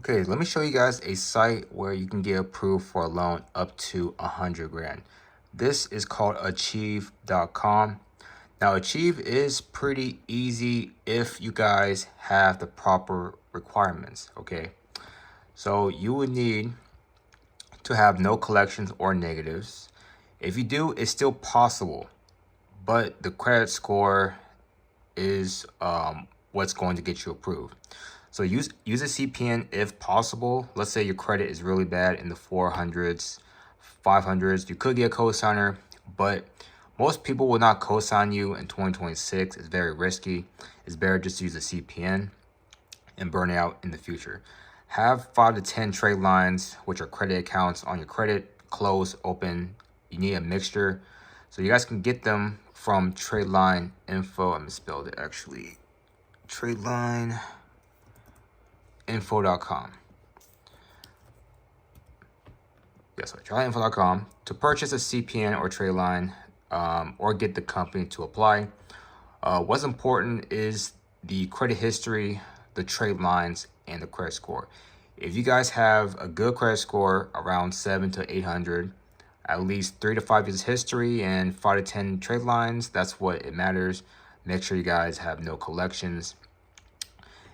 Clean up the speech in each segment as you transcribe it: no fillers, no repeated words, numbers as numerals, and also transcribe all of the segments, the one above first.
Okay, let me show you guys a site where you can get approved for a loan up to 100 grand. This is called achieve.com. Now, Achieve is pretty easy if you guys have the proper requirements, okay? So you would need to have no collections or negatives. If you do, it's still possible, but the credit score is what's going to get you approved. So use a CPN if possible. Let's say your credit is really bad in the 400s, 500s. You could get a cosigner, but most people will not cosign you in 2026. It's very risky. It's better just to use a CPN and burn it out in the future. Have 5 to 10 trade lines, which are credit accounts on your credit, close, open. You need a mixture. So you guys can get them from trade line info. I'm misspelled it actually. TradeLineInfo.com. Yeah, so TradeLineInfo.com to purchase a CPN or trade line, or get the company to apply. What's important is the credit history, the trade lines, and the credit score. If you guys have a good credit score around 700 to 800, at least 3 to 5 years history and 5 to 10 trade lines, that's what it matters. Make sure you guys have no collections.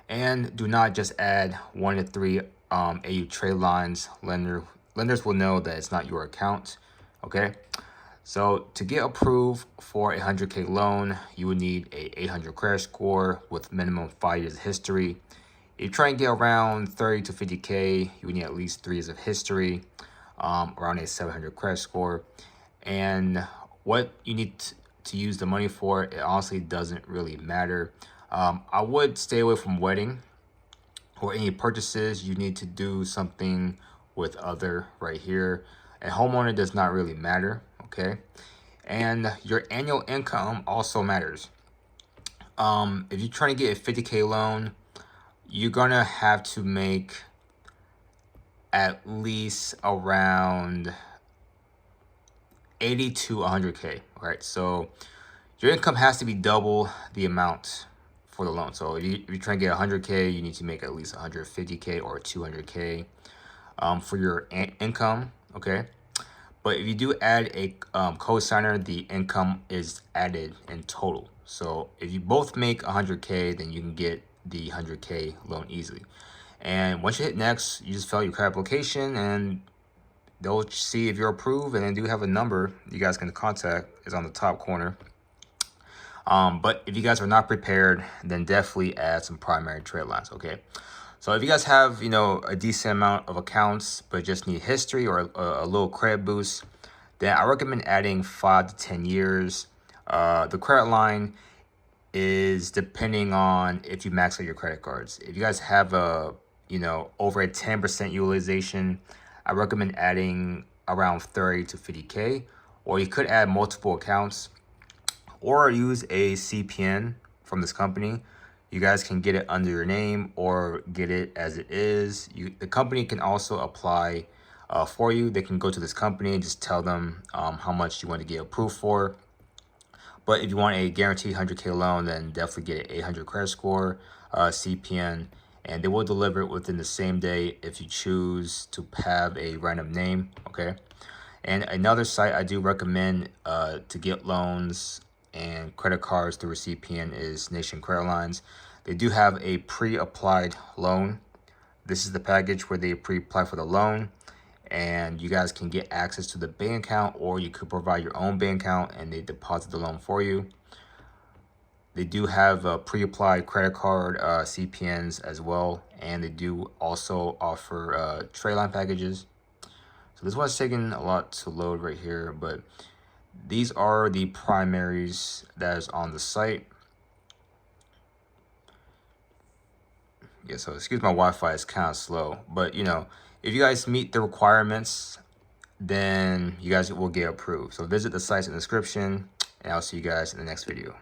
And do not just add 1 to 3 AU trade lines. Lenders will know that it's not your account, okay? So to get approved for a 100K loan, you would need a 800 credit score with minimum 5 years of history. If you try and get around 30 to 50K, you would need at least 3 years of history, around a 700 credit score. And what you need to use the money for, it honestly doesn't really matter. I would stay away from wedding or any purchases. You need to do something with other right here. A homeowner does not really matter, okay? And your annual income also matters. If you're trying to get a 50K loan, you're gonna have to make at least around 80 to 100K, right? So your income has to be double the amount for the loan. So if you're trying to get 100K, you need to make at least 150K or 200K for your income, okay? But if you do add a cosigner, the income is added in total. So if you both make 100K, then you can get the 100K loan easily. And once you hit next, you just fill out your credit application and they'll see if you're approved, and they do have a number you guys can contact. Is on the top corner. But if you guys are not prepared, then definitely add some primary trade lines, okay? So if you guys have, a decent amount of accounts, but just need history or a little credit boost, then I recommend adding 5 to 10 years. The credit line is depending on if you max out your credit cards. If you guys have over a 10% utilization, I recommend adding around 30 to 50K, or you could add multiple accounts or use a CPN from this company. You guys can get it under your name or get it as it is. The company can also apply for you. They can go to this company and just tell them how much you want to get approved for. But if you want a guaranteed 100K loan, then definitely get an 800 credit score, CPN, and they will deliver it within the same day if you choose to have a random name, okay? And another site I do recommend to get loans and credit cards through a CPN is Nation Credit Lines. They do have a pre-applied loan. This is the package where they pre-apply for the loan, and you guys can get access to the bank account, or you could provide your own bank account and they deposit the loan for you. They do have a pre-applied credit card CPNs as well, and they do also offer trade line packages. So this one's taking a lot to load right here, but these are the primaries that is on the site. Yeah, so excuse my Wi-Fi, it's kind of slow, but if you guys meet the requirements, then you guys will get approved. So visit the sites in the description, and I'll see you guys in the next video.